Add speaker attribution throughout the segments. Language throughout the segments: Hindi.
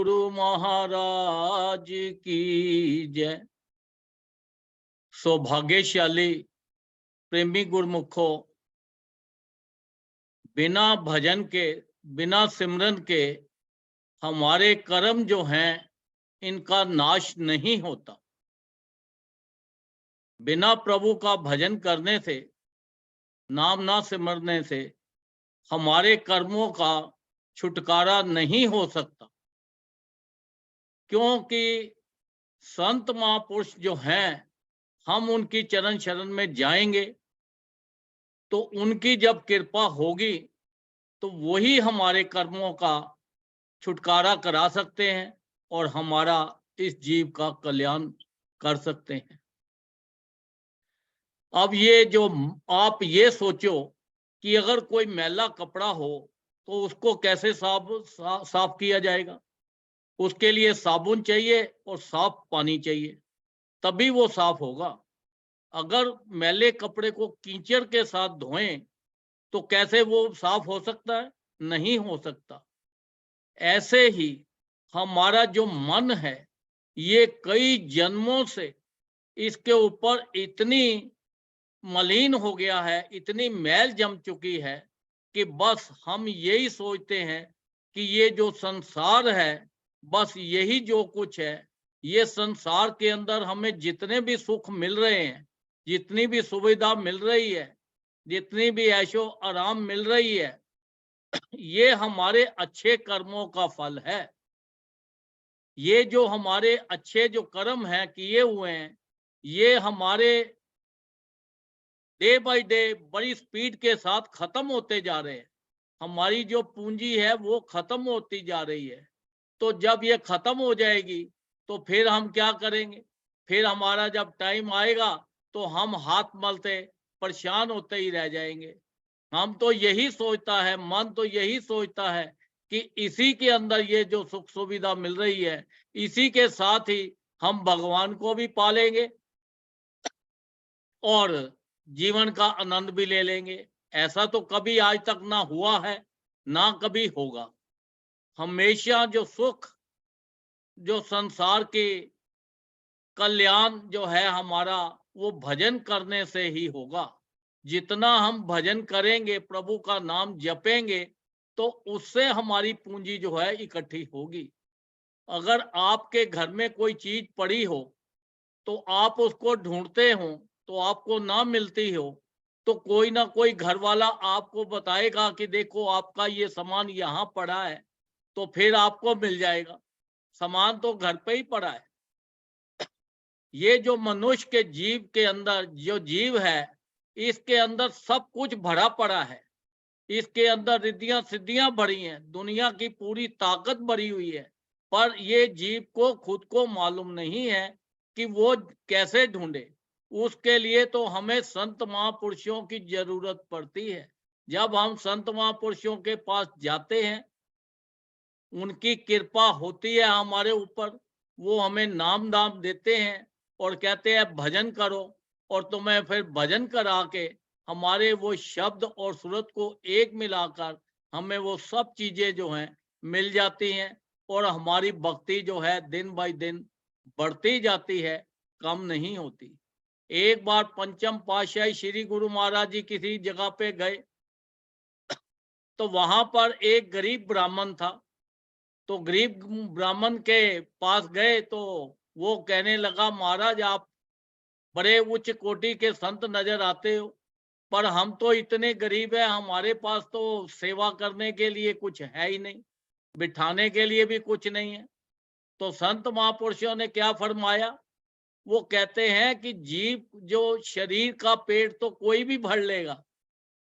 Speaker 1: गुरु महाराज की जय। सौभाग्यशाली प्रेमी गुरमुखों, बिना भजन के, बिना सिमरन के हमारे कर्म जो हैं इनका नाश नहीं होता। बिना प्रभु का भजन करने से, नाम ना सिमरने से हमारे कर्मों का छुटकारा नहीं हो सकता, क्योंकि संत महापुरुष जो हैं, हम उनकी चरण शरण में जाएंगे तो उनकी जब कृपा होगी तो वही हमारे कर्मों का छुटकारा करा सकते हैं और हमारा इस जीव का कल्याण कर सकते हैं। अब ये जो आप ये सोचो कि अगर कोई मैला कपड़ा हो तो उसको कैसे साफ किया जाएगा। उसके लिए साबुन चाहिए और साफ पानी चाहिए, तभी वो साफ होगा। अगर मैले कपड़े को कीचड़ के साथ धोएं तो कैसे वो साफ हो सकता है? नहीं हो सकता। ऐसे ही हमारा जो मन है, ये कई जन्मों से इसके ऊपर इतनी मलिन हो गया है, इतनी मैल जम चुकी है कि बस हम यही सोचते हैं कि ये जो संसार है, बस यही जो कुछ है। ये संसार के अंदर हमें जितने भी सुख मिल रहे हैं, जितनी भी सुविधा मिल रही है, जितनी भी ऐशो आराम मिल रही है, ये हमारे अच्छे कर्मों का फल है। ये जो हमारे अच्छे जो कर्म हैं किए हुए हैं, ये हमारे डे बाय डे बड़ी स्पीड के साथ खत्म होते जा रहे हैं। हमारी जो पूंजी है वो खत्म होती जा रही है। तो जब ये खत्म हो जाएगी तो फिर हम क्या करेंगे? फिर हमारा जब टाइम आएगा तो हम हाथ मलते परेशान होते ही रह जाएंगे। हम तो यही सोचता है, मन तो यही सोचता है कि इसी के अंदर ये जो सुख सुविधा मिल रही है, इसी के साथ ही हम भगवान को भी पालेंगे और जीवन का आनंद भी ले लेंगे। ऐसा तो कभी आज तक ना हुआ है, ना कभी होगा। हमेशा जो सुख, जो संसार के कल्याण जो है हमारा, वो भजन करने से ही होगा। जितना हम भजन करेंगे, प्रभु का नाम जपेंगे, तो उससे हमारी पूंजी जो है इकट्ठी होगी। अगर आपके घर में कोई चीज पड़ी हो तो आप उसको ढूंढते हो तो आपको ना मिलती हो, तो कोई ना कोई घर वाला आपको बताएगा कि देखो आपका ये सामान यहाँ पड़ा है, तो फिर आपको मिल जाएगा। सामान तो घर पे ही पड़ा है। ये जो मनुष्य के जीव के अंदर जो जीव है, इसके अंदर सब कुछ भरा पड़ा है। इसके अंदर रिद्धियां सिद्धियां भरी हैं, दुनिया की पूरी ताकत भरी हुई है, पर ये जीव को खुद को मालूम नहीं है कि वो कैसे ढूंढे। उसके लिए तो हमें संत महापुरुषों की जरूरत पड़ती है। जब हम संत महापुरुषों के पास जाते हैं, उनकी कृपा होती है हमारे ऊपर, वो हमें नाम दाम देते हैं और कहते हैं भजन करो, और तुम्हें फिर भजन करा के हमारे वो शब्द और सूरत को एक मिलाकर हमें वो सब चीजें जो हैं मिल जाती हैं, और हमारी भक्ति जो है दिन बाय दिन बढ़ती जाती है, कम नहीं होती। एक बार पंचम पातशाही श्री गुरु महाराज जी किसी जगह पे गए, तो वहां पर एक गरीब ब्राह्मण था। तो गरीब ब्राह्मण के पास गए तो वो कहने लगा, महाराज आप बड़े उच्च कोटि के संत नजर आते हो, पर हम तो इतने गरीब हैं, हमारे पास तो सेवा करने के लिए कुछ है ही नहीं, बिठाने के लिए भी कुछ नहीं है। तो संत महापुरुषों ने क्या फरमाया? वो कहते हैं कि जीव जो शरीर का पेट तो कोई भी भर लेगा,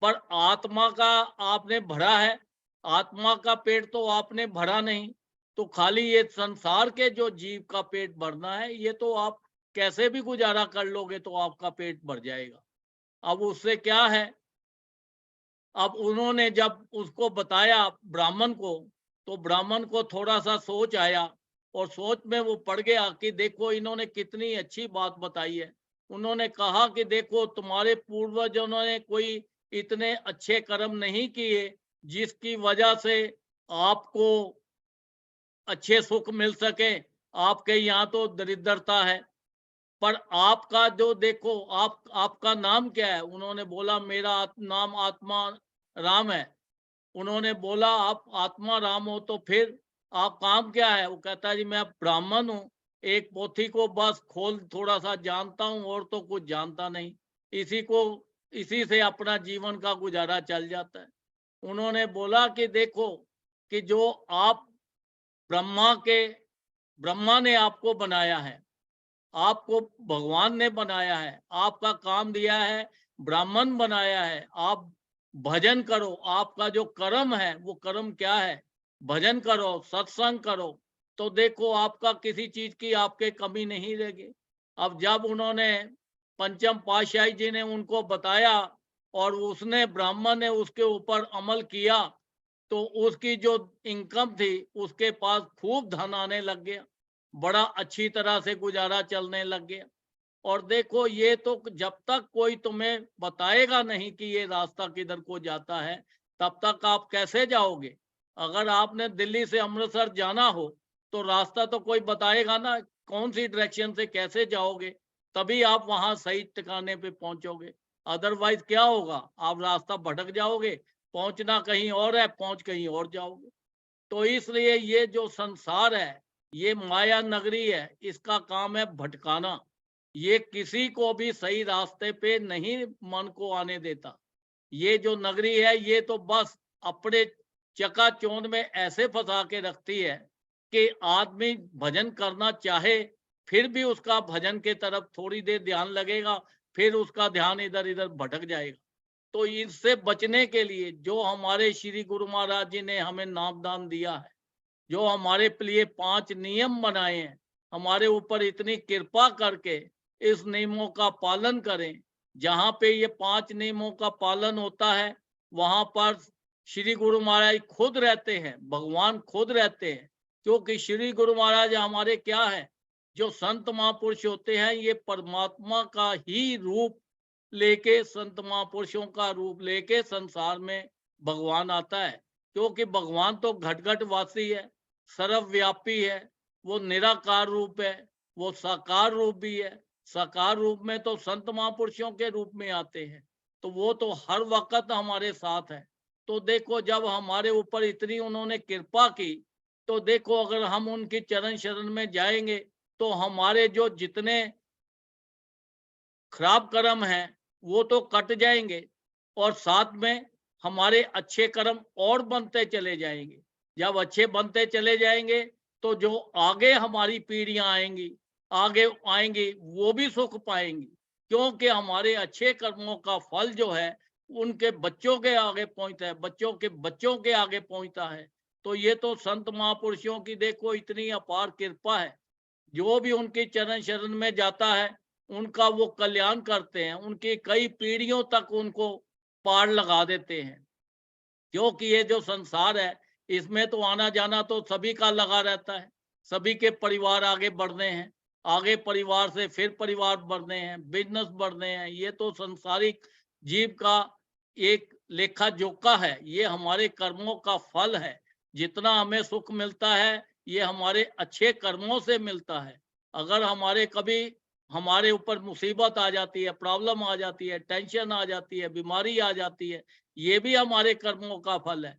Speaker 1: पर आत्मा का आपने भरा है, आत्मा का पेट तो आपने भरा नहीं। तो खाली ये संसार के जो जीव का पेट भरना है, ये तो आप कैसे भी गुजारा कर लोगे तो आपका पेट भर जाएगा। अब उससे क्या है? अब उन्होंने जब उसको बताया ब्राह्मण को, तो ब्राह्मण को थोड़ा सा सोच आया, और सोच में वो पड़ गया कि देखो इन्होंने कितनी अच्छी बात बताई है। उन्होंने कहा कि देखो तुम्हारे पूर्वजों ने कोई इतने अच्छे कर्म नहीं किए जिसकी वजह से आपको अच्छे सुख मिल सके। आपके यहाँ तो दरिद्रता है, पर आपका जो देखो, आपका नाम क्या है? उन्होंने बोला मेरा नाम आत्मा राम है। उन्होंने बोला आप आत्मा राम हो तो फिर आप काम क्या है? वो कहता है जी मैं ब्राह्मण हूँ, एक पोथी को बस खोल थोड़ा सा जानता हूँ और तो कुछ जानता नहीं, इसी से अपना जीवन का गुजारा चल जाता है। उन्होंने बोला कि देखो कि जो आप ब्रह्मा ने आपको बनाया है, आपको भगवान ने बनाया है, आपका काम दिया है, ब्राह्मण बनाया है, आप भजन करो। आपका जो कर्म है वो कर्म क्या है? भजन करो, सत्संग करो, तो देखो आपका किसी चीज की आपके कमी नहीं रहेगी। अब जब उन्होंने पंचम पातशाही जी ने उनको बताया और उसने ब्राह्मण ने उसके ऊपर अमल किया, तो उसकी जो इनकम थी उसके पास खूब धन आने लग गया, बड़ा अच्छी तरह से गुजारा चलने लग गया। और देखो ये तो जब तक कोई तुम्हें बताएगा नहीं कि ये रास्ता किधर को जाता है, तब तक आप कैसे जाओगे? अगर आपने दिल्ली से अमृतसर जाना हो तो रास्ता तो कोई बताएगा ना, कौन सी डायरेक्शन से कैसे जाओगे, तभी आप वहां सही ठिकाने पे पहुंचोगे। अदरवाइज क्या होगा? आप रास्ता भटक जाओगे, पहुंचना कहीं और है, पहुंच कहीं और जाओगे। तो इसलिए ये जो संसार है, ये माया नगरी है, इसका काम है भटकाना। ये किसी को भी सही रास्ते पे नहीं मन को आने देता। ये जो नगरी है ये तो बस अपने चकाचौंध में ऐसे फंसा के रखती है कि आदमी भजन करना चाहे फिर भी उसका भजन के तरफ थोड़ी देर ध्यान लगेगा, फिर उसका ध्यान इधर इधर भटक जाएगा। तो इससे बचने के लिए जो हमारे श्री गुरु महाराज जी ने हमें नामदान दिया है, जो हमारे लिए 5 नियम बनाए हैं, हमारे ऊपर इतनी कृपा करके इस नियमों का पालन करें। जहाँ पे ये 5 नियमों का पालन होता है, वहां पर श्री गुरु महाराज खुद रहते हैं, भगवान खुद रहते हैं। क्योंकि श्री गुरु महाराज हमारे क्या है? जो संत महापुरुष होते हैं, ये परमात्मा का ही रूप लेके, संत महापुरुषों का रूप लेके संसार में भगवान आता है। क्योंकि भगवान तो घट घट वासी है, सर्वव्यापी है, वो निराकार रूप है, वो साकार रूप भी है। साकार रूप में तो संत महापुरुषों के रूप में आते हैं, तो वो तो हर वक्त हमारे साथ है। तो देखो जब हमारे ऊपर इतनी उन्होंने कृपा की, तो देखो अगर हम उनकी चरण शरण में जाएंगे तो हमारे जो जितने खराब कर्म हैं वो तो कट जाएंगे, और साथ में हमारे अच्छे कर्म और बनते चले जाएंगे। जब अच्छे बनते चले जाएंगे तो जो आगे हमारी पीढ़ियां आएंगी वो भी सुख पाएंगी। क्योंकि हमारे अच्छे कर्मों का फल जो है उनके बच्चों के आगे पहुंचता है, बच्चों के बच्चों के आगे पहुंचता है। तो ये तो संत महापुरुषों की देखो इतनी अपार कृपा है। जो भी उनके चरण शरण में जाता है उनका वो कल्याण करते हैं, उनकी कई पीढ़ियों तक उनको पार लगा देते हैं। क्योंकि ये जो संसार है इसमें तो आना जाना तो सभी का लगा रहता है, सभी के परिवार आगे बढ़ने हैं, आगे परिवार से फिर परिवार बढ़ने हैं, बिजनेस बढ़ने हैं। ये तो संसारिक जीव का एक लेखा जोखा है, ये हमारे कर्मों का फल है। जितना हमें सुख मिलता है ये हमारे अच्छे कर्मों से मिलता है। अगर हमारे ऊपर मुसीबत आ जाती है, प्रॉब्लम आ जाती है, टेंशन आ जाती है, बीमारी आ जाती है, ये भी हमारे कर्मों का फल है।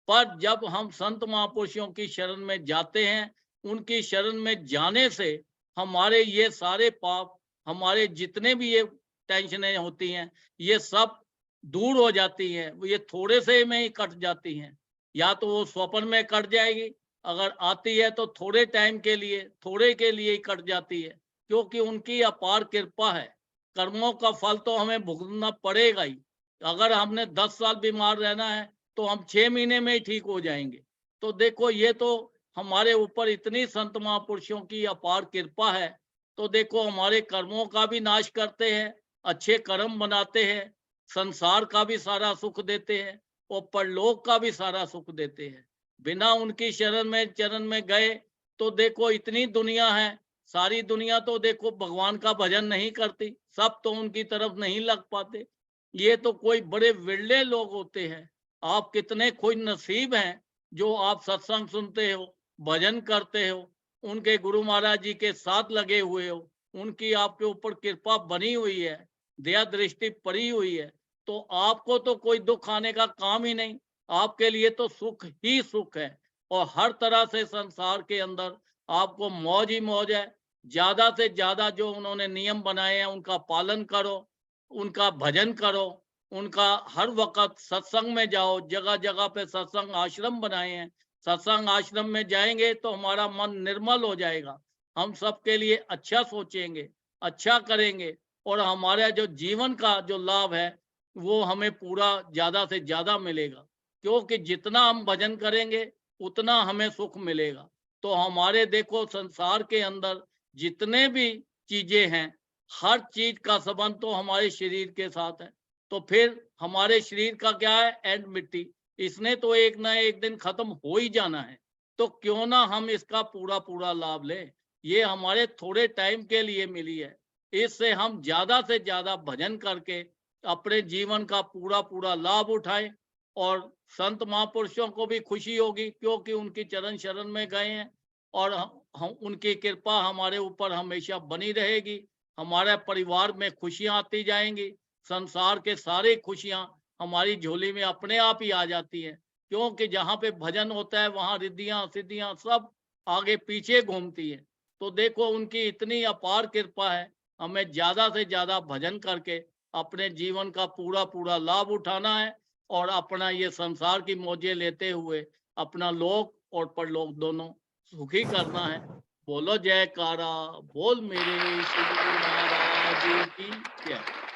Speaker 1: पर जब हम संत महापुरुषों की शरण में जाते हैं, उनकी शरण में जाने से हमारे ये सारे पाप, हमारे जितने भी ये टेंशनें होती हैं, ये सब दूर हो जाती हैं। ये थोड़े से में ही कट जाती हैं। या तो वो स्वप्न में कट जाएगी, अगर आती है तो थोड़े टाइम के लिए, थोड़े के लिए ही कट जाती है। क्योंकि उनकी अपार कृपा है। कर्मों का फल तो हमें भुगतना पड़ेगा ही। अगर हमने 10 साल बीमार रहना है तो हम 6 महीने में ही ठीक हो जाएंगे। तो देखो ये तो हमारे ऊपर इतनी संत महापुरुषों की अपार कृपा है। तो देखो हमारे कर्मों का भी नाश करते हैं, अच्छे कर्म बनाते हैं, संसार का भी सारा सुख देते हैं और परलोक का भी सारा सुख देते हैं। बिना उनकी चरण में गए तो देखो इतनी दुनिया है, सारी दुनिया तो देखो भगवान का भजन नहीं करती, सब तो उनकी तरफ नहीं लग पाते। ये तो कोई बड़े विरले लोग होते हैं। आप कितने खुश नसीब हैं जो आप सत्संग सुनते हो, भजन करते हो, उनके गुरु महाराज जी के साथ लगे हुए हो, उनकी आपके ऊपर कृपा बनी हुई है, दया दृष्टि पड़ी हुई है, तो आपको तो कोई दुख आने का काम ही नहीं। आपके लिए तो सुख ही सुख है और हर तरह से संसार के अंदर आपको मौज ही मौज है। ज्यादा से ज्यादा जो उन्होंने नियम बनाए हैं उनका पालन करो, उनका भजन करो, उनका हर वक्त सत्संग में जाओ। जगह जगह पे सत्संग आश्रम बनाए हैं, सत्संग आश्रम में जाएंगे तो हमारा मन निर्मल हो जाएगा, हम सबके लिए अच्छा सोचेंगे, अच्छा करेंगे और हमारा जो जीवन का जो लाभ है वो हमें पूरा ज्यादा से ज्यादा मिलेगा। क्योंकि जितना हम भजन करेंगे उतना हमें सुख मिलेगा। तो हमारे देखो संसार के अंदर जितने भी चीजें हैं, हर चीज का संबंध तो हमारे शरीर के साथ है। तो फिर हमारे शरीर का क्या है, एंड मिट्टी, इसने तो एक ना एक दिन खत्म हो ही जाना है। तो क्यों ना हम इसका पूरा पूरा लाभ लें। ये हमारे थोड़े टाइम के लिए मिली है, इससे हम ज्यादा से ज्यादा भजन करके अपने जीवन का पूरा पूरा लाभ उठाएं। और संत महापुरुषों को भी खुशी होगी क्योंकि उनकी चरण शरण में गए हैं और हम उनकी कृपा हमारे ऊपर हमेशा बनी रहेगी। हमारे परिवार में खुशियां आती जाएंगी, संसार के सारे खुशियां हमारी झोली में अपने आप ही आ जाती हैं। क्योंकि जहाँ पे भजन होता है वहां रिद्धियां सिद्धियां सब आगे पीछे घूमती है। तो देखो उनकी इतनी अपार कृपा है, हमें ज्यादा से ज्यादा भजन करके अपने जीवन का पूरा पूरा लाभ उठाना है और अपना ये संसार की मौजें लेते हुए अपना लोक और परलोक दोनों सुखी करना है। बोलो जयकारा, बोल मेरे श्री गुरु महाराज की जय।